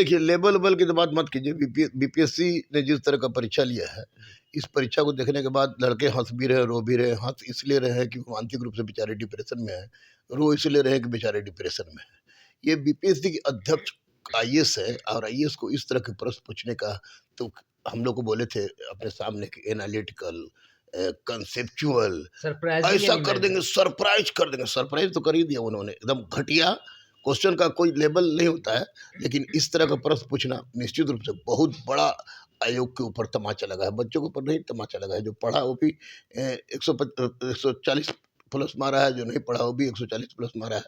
देखिए, लेबल वेबल की तो बात मत कीजिए। बीपीएससी ने जिस तरह का परीक्षा लिया है, इस परीक्षा को देखने के बाद लड़के हंस भी रहे, रो भी रहे। हंस इसलिए रहे हैं कि वो मानसिक रूप से बेचारे डिप्रेशन में है, रो इसलिए रहे हैं कि बेचारे डिप्रेशन में है। ये बीपीएससी के अध्यक्ष आईएएस है, और आईएएस को इस तरह के प्रश्न पूछने का, तो हम लोग को बोले थे अपने सामने कि एनालिटिकल, कंसेप्चुअल, सरप्राइजिंग ऐसा कर देंगे, सरप्राइज कर देंगे। सरप्राइज तो कर ही दिया उन्होंने, एकदम घटिया। क्वेश्चन का कोई लेवल नहीं होता है, लेकिन इस तरह का प्रश्न पूछना निश्चित रूप से बहुत बड़ा आयोग के ऊपर तमाचा लगा है। बच्चों के ऊपर नहीं तमाचा लगा है। जो पढ़ा वो भी 140 प्लस मारा है, जो नहीं पढ़ा वो भी 140 प्लस मारा है।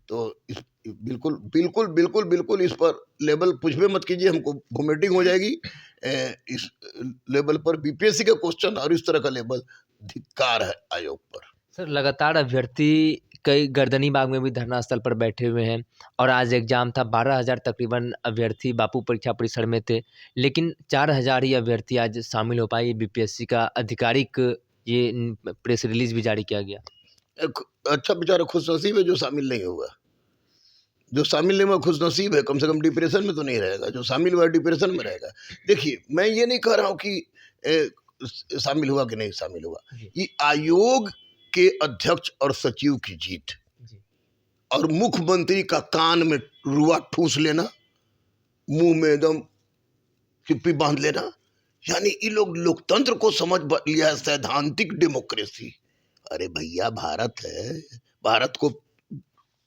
तो बिल्कुल बिल्कुल बिल्कुल बिल्कुल इस पर लेवल कुछ भी मत कीजिए, हमको वोमिटिंग हो जाएगी। इस लेवल पर बीपीएससी का क्वेश्चन और इस तरह का लेवल, धिक्कार है आयोग पर। सर, लगातार अभ्यर्थी कई गर्दनी बाग में भी धरना स्थल पर बैठे हुए हैं और आज एग्जाम था। 12,000 तकरीबन अभ्यर्थी बापू परीक्षा परिसर में थे, लेकिन 4,000 ही अभ्यर्थी आज शामिल हो पाए। बीपीएससी का आधिकारिक ये प्रेस रिलीज भी जारी किया गया। अच्छा, बेचारा खुशनसीब है जो शामिल नहीं होगा। जो शामिल नहीं हुआ खुशनसीब है, कम से कम डिप्रेशन में तो नहीं रहेगा। जो शामिल हुआ डिप्रेशन में रहेगा। देखिए, मैं ये नहीं कह रहा हूँ कि शामिल हुआ कि नहीं शामिल हुआ। ये आयोग के अध्यक्ष और सचिव की जीत, और मुख्यमंत्री का कान में रुआ ठूस लेना, मुंह में एकदम चुप्पी बांध लेना, यानी ये लोग लोकतंत्र को समझ लिया है, सैद्धांतिक डेमोक्रेसी। अरे भैया, भारत है, भारत को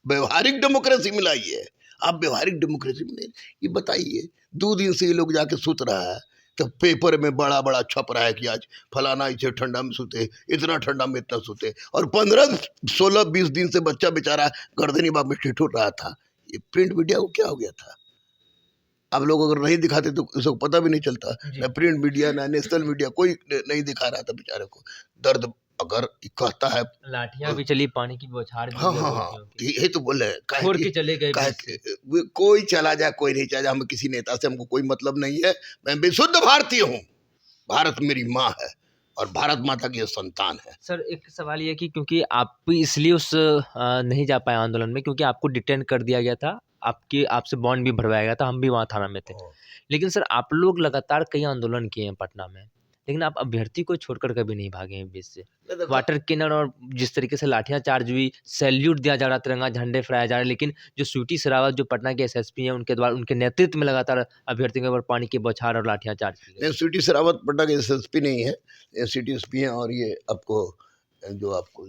व्यवहारिक डेमोक्रेसी मिलाई है। आप व्यवहारिक डेमोक्रेसी में नहीं, ये बताइए। 2 दिन से ये लोग जाके सुत रहा है, तो पेपर में बड़ा बड़ा छप रहा है कि आज फलाना इसे ठंडा में सोते, इतना ठंडा में इतना सोते, और 15, 16, 20 दिन से बच्चा बेचारा गर्दनी बाग में ठिठुर रहा था। ये प्रिंट मीडिया को क्या हो गया था? आप लोग अगर नहीं दिखाते तो उसको पता भी नहीं चलता। ना प्रिंट मीडिया, ना नेशनल मीडिया, कोई नहीं दिखा रहा था बेचारे को। दर्द अगर कहता है, लाठियां भी चली, पानी की बौछार भी हाँ हाँ हाँ, यही तो बोल रहे हैं। छोड़ के चले गए। कोई चला जाए, कोई नहीं चला जाए, हम किसी नेता से हमको कोई मतलब नहीं है। मैं विशुद्ध भारतीय हूँ, भारत मेरी माँ है और भारत माता की संतान है। सर, एक सवाल ये कि क्योंकि आप इसलिए नहीं जा पाए आंदोलन में, क्योंकि आपको डिटेन कर दिया गया था, आपसे बॉन्ड भी भरवाया गया था, हम भी वहाँ थाना में थे। लेकिन सर, आप लोग लगातार कई आंदोलन किए हैं पटना में, लेकिन आप अभ्यर्थी को छोड़कर कभी नहीं भागे हैं बीच से। वाटर कैनन और जिस तरीके से लाठियां चार्ज हुई, सैल्यूट दिया जा रहा, तिरंगा झंडे फहराया जा रहा है, लेकिन जो स्वीटी सरावत जो पटना के एसएसपी हैं, उनके द्वारा, उनके नेतृत्व में लगातार अभ्यर्थियों के ऊपर पानी की बौछार और लाठियां चार्ज की गई। स्वीटी सरावत पटना के एसएसपी नहीं है, एसपी हैं। और ये आपको जो आपको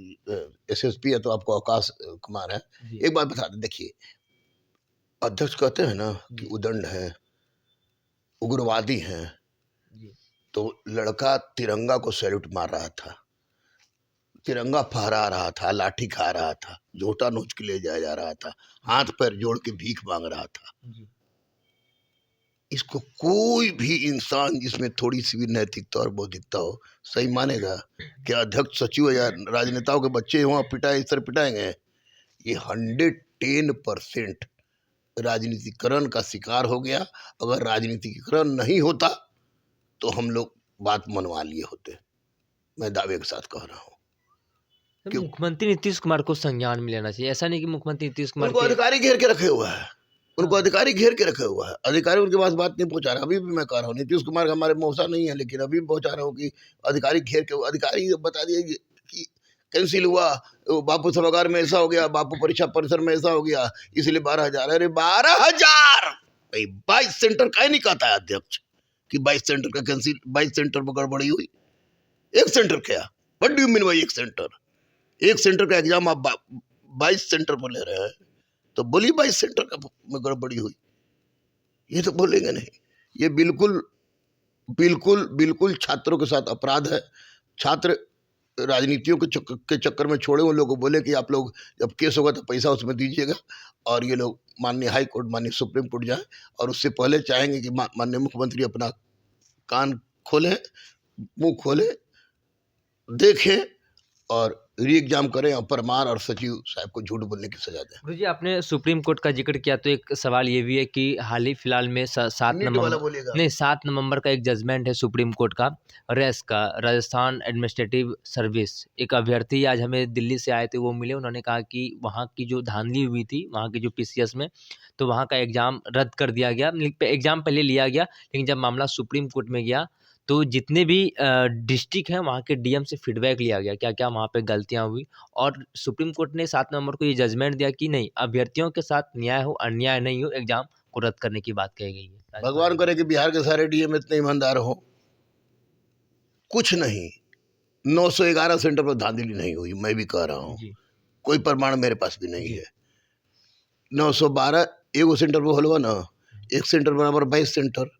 एसएसपी है तो आपको आकाश कुमार है। एक बात बता दें, देखिए, अध्यक्ष कहते हैं ना कि उदंड है, उग्रवादी हैं, तो लड़का तिरंगा को सैल्यूट मार रहा था, तिरंगा फहरा रहा था, लाठी खा रहा था, झोटा नोच के ले जाया जा रहा था, हाथ पैर जोड़ के भीख मांग रहा था। इसको कोई भी इंसान जिसमें थोड़ी सी भी नैतिकता और बौद्धिकता हो सही मानेगा कि अध्यक्ष, सचिव या राजनेताओं के बच्चे वहाँ पिटाए, इस तरह पिटाएंगे? ये 110% राजनीतिकरण का शिकार हो गया। अगर राजनीतिकरण नहीं होता तो हम लोग बात मनवा लिए होते, मैं दावे के साथ कह रहा हूँ। मुख्यमंत्री नीतीश कुमार को संज्ञान में लेना चाहिए। ऐसा नहीं कि मुख्यमंत्री नीतीश कुमार उनको अधिकारी घेर के रखे हुआ है, उनको अधिकारी घेर के रखे हुआ है। अधिकारी उनके पास बात नहीं पहुंचा रहा। अभी भी मैं कह रहा हूँ, नीतीश कुमार का हमारे मौसा नहीं है, लेकिन अभी भी पहुंचा रहा हूँ कि अधिकारी घेर के, अधिकारी बता दिए कि कैंसिल हुआ, बापू सभागार में ऐसा हो गया, बापू परीक्षा परिसर में ऐसा हो गया, इसलिए 12,000। अरे 12,000! 22 सेंटर का नहीं कहता है अध्यक्ष कि 22 सेंटर का कैंसिल, 22 सेंटर पर गड़बड़ी हुई। एक सेंटर क्या? What do you mean by एक सेंटर? एक सेंटर का एग्जाम आप 22 सेंटर पर ले रहे हैं, तो बोलिए 22 सेंटर का में गड़बड़ी हुई। ये तो बोलेंगे नहीं। ये बिल्कुल बिल्कुल बिल्कुल छात्रों के साथ अपराध है। छात्र राजनीतियों के चक्कर में छोड़े, उन लोगों को बोले कि आप लोग जब केस होगा तो पैसा उसमें दीजिएगा, और ये लोग माननीय हाई कोर्ट, माननीय सुप्रीम कोर्ट जाए, और उससे पहले चाहेंगे कि माननीय मुख्यमंत्री अपना कान खोलें, मुंह खोले, देखें और री एग्जाम करें और परमार और सचिव साहब को झूठ बोलने की सजा दें। गुरुजी, आपने सुप्रीम कोर्ट का जिक्र किया तो एक सवाल ये भी है कि हाल ही फिलहाल में 7 नवंबर का एक जजमेंट है सुप्रीम कोर्ट का, रेस का, राजस्थान एडमिनिस्ट्रेटिव सर्विस। एक अभ्यर्थी आज हमें दिल्ली से आए थे, वो मिले, उन्होंने कहा कि वहाँ की जो धांधली हुई थी वहाँ की जो PCS में, तो वहाँ का एग्ज़ाम रद्द कर दिया गया। एग्ज़ाम पहले लिया गया, लेकिन जब मामला सुप्रीम कोर्ट में गया तो जितने भी डिस्ट्रिक्ट हैं वहाँ के DM से फीडबैक लिया गया, क्या क्या वहाँ पे गलतियाँ हुई, और सुप्रीम कोर्ट ने 7 नवंबर को ये जजमेंट दिया कि नहीं, अभ्यर्थियों के साथ न्याय हो, अन्याय नहीं हो, एग्जाम को रद्द करने की बात कही गई है। भगवान करे कि बिहार के सारे DM इतने ईमानदार हो। कुछ नहीं, 911 सेंटर पर धांधली नहीं हुई, मैं भी कह रहा हूँ, कोई प्रमाण मेरे पास भी नहीं है। 912 एगो सेंटर पर होलवा ना, एक सेंटर बराबर 22 सेंटर,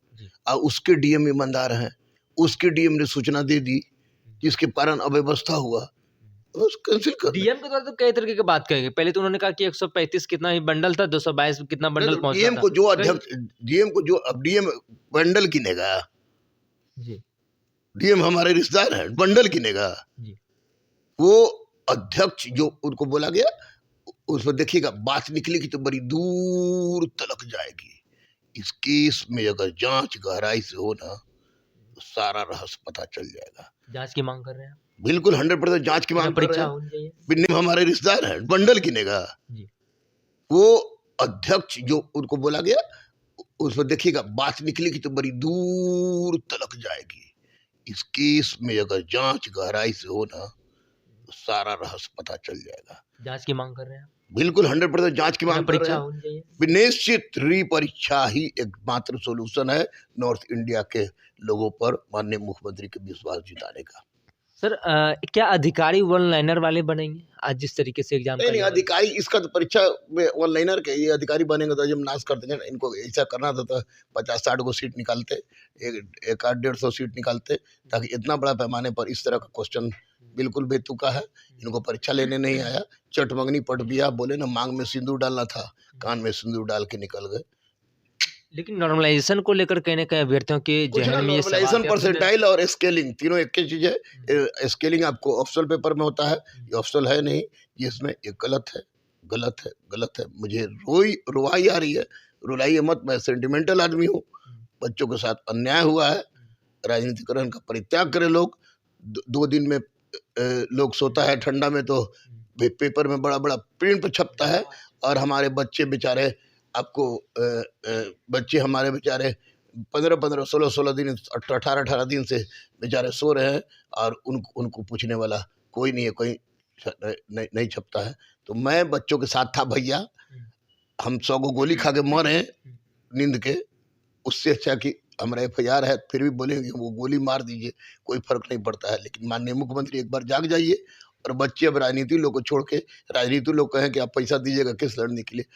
और उसके DM ईमानदार हैं, उसके DM ने सूचना दे दी जिसके कारण अव्यवस्था हुआ, कैंसिल कर। DM के द्वारा तो कई तरीके की बात कहेंगे। पहले तो उन्होंने कहा कि 135 कितना ही बंडल था, 222 कितना बंडल पहुंचा था। DM को जो अध्यक्ष, DM को जो, अब DM बंडल किनेगा जी, DM हमारे रिश्तेदार हैं, बंडल किनेगा जी, वो अध्यक्ष जो उनको बोला गया, उसमें देखिएगा बात निकलेगी तो बड़ी दूर तलक जाएगी। इस केस में अगर जांच गहराई से हो ना तो सारा रहस्य पता चल जाएगा। जांच की मांग कर रहे हैं, बिल्कुल 100% जांच की मांग कर रहे हैं। बिन्नी हमारे रिश्तेदार हैं, बंडल किनेगा वो अध्यक्ष जो उनको बोला गया, उसमें देखिएगा बात निकलेगी तो बड़ी दूर तलक जाएगी। इस केस में अगर जांच गहराई से हो ना तो सारा रहस्य पता चल जाएगा। जांच की मांग कर रहे हैं, बिल्कुल 100% जांच की मांग कर रहे हैं। निश्चित रीपरीक्षा ही एकमात्र सोल्यूशन है नॉर्थ इंडिया के लोगों पर माननीय मुख्यमंत्री के विश्वास जिताने का। सर क्या अधिकारी वन लाइनर वाले बनेंगे आज जिस तरीके से एग्जाम? नहीं, अधिकारी इसका तो परीक्षा में वन लाइनर के ये अधिकारी बनेंगे तो जब नाश कर देंगे। इनको ऐसा करना था तो 50-60 को सीट निकालते, एक 150 सीट निकालते, ताकि इतना बड़ा पैमाने पर इस तरह का क्वेश्चन बिल्कुल बेतुका है। इनको परीक्षा लेने नहीं आया, चटमंगनी पट दिया, बोले ना मांग में सिंदूर डालना था, कान में सिंदूर डाल के निकल गए। लेकिन नॉर्मलाइजेशन को लेकर कहीं ना कहीं अभ्यर्थियों के जहन में ये नॉर्मलाइजेशन, परसेंटाइल और स्केलिंग तीनों एक ही चीज है। स्केलिंग आपको ऑप्शनल पेपर में होता है, ये ऑप्शनल है नहीं, ये इसमें ये गलत है, गलत है, गलत है। मुझे रुवाई आ रही है, रुलाइए मत, मैं सेंटिमेंटल आदमी हूँ। बच्चों के साथ अन्याय हुआ है, राजनीतिकरण का परित्याग करें लोग। 2 दिन में लोग सोता है ठंडा में तो पेपर में बड़ा बड़ा प्रिंट पे छपता है, और हमारे बच्चे बेचारे, आपको बच्चे हमारे बेचारे 15-15, 16-16 दिन, 18-18 दिन से बेचारे सो रहे हैं, और उनको पूछने वाला कोई नहीं है, कोई नहीं छपता है। तो मैं बच्चों के साथ था भैया, हम 100 को गोली खा के मरे नींद के, उससे अच्छा कि हमारा FIR है, फिर भी बोलेंगे वो गोली मार दीजिए, कोई फर्क नहीं पड़ता है। लेकिन माननीय मुख्यमंत्री एक बार जाग जाइए, और बच्चे अब राजनीति लोग को छोड़ के, राजनीति लोग कहें कि आप पैसा दीजिएगा केस लड़ने के लिए,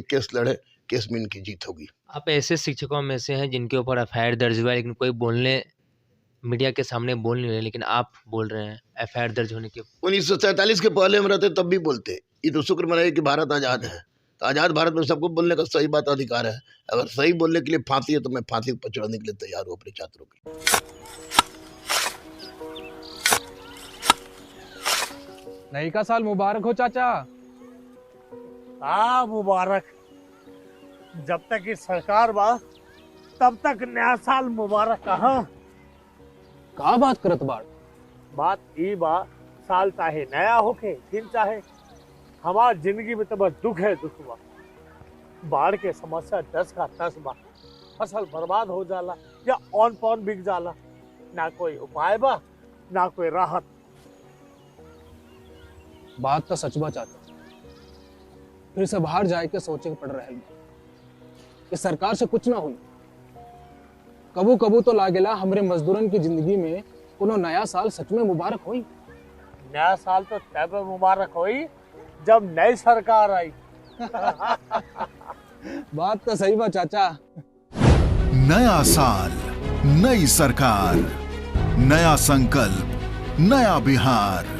केस लड़े, केस में इनकी जीत होगी। आप ऐसे शिक्षकों में से हैं जिनके ऊपर FIR दर्ज हुआ है, लेकिन कोई बोलने, मीडिया के सामने बोल नहीं रहे, लेकिन आप बोल रहे हैं FIR दर्ज होने के। 1947 के पहले हम रहते तब भी बोलते। ये तो शुक्र मनाइए कि भारत आज़ाद है, तो आज़ाद भारत में सबको बोलने का सही बात अधिकार है। अगर सही बोलने के लिए फांसी है तो मैं फांसी पर चढ़ाने के लिए तैयार हूँ अपने छात्रों की। नई का साल मुबारक हो चाचा। हाँ मुबारक, जब तक इस सरकार बा तब तक नया साल मुबारक। का बात करत बाड़? बात ई बा, साल चाहे नया होके, दिन चाहे, हमार जिंदगी में तो बस दुख है, दुख बा। बाढ़ के समस्या 10 का 10 बा, फसल बर्बाद हो जाला या ऑन पॉन बिक जाला, ना कोई उपाय बा ना कोई राहत। बात तो सच बा चाचा, फिर से बाहर जाए के सोचे के पड़ रहे इस सरकार से कुछ ना हुई। कबू कबू तो लागेला हमरे मजदूरन की जिंदगी में कोनो नया साल सच में मुबारक हुई। नया साल तो तब मुबारक हुई जब नई सरकार आई। बात तो सही बा चाचा। नया साल, नई सरकार, नया संकल्प, नया बिहार।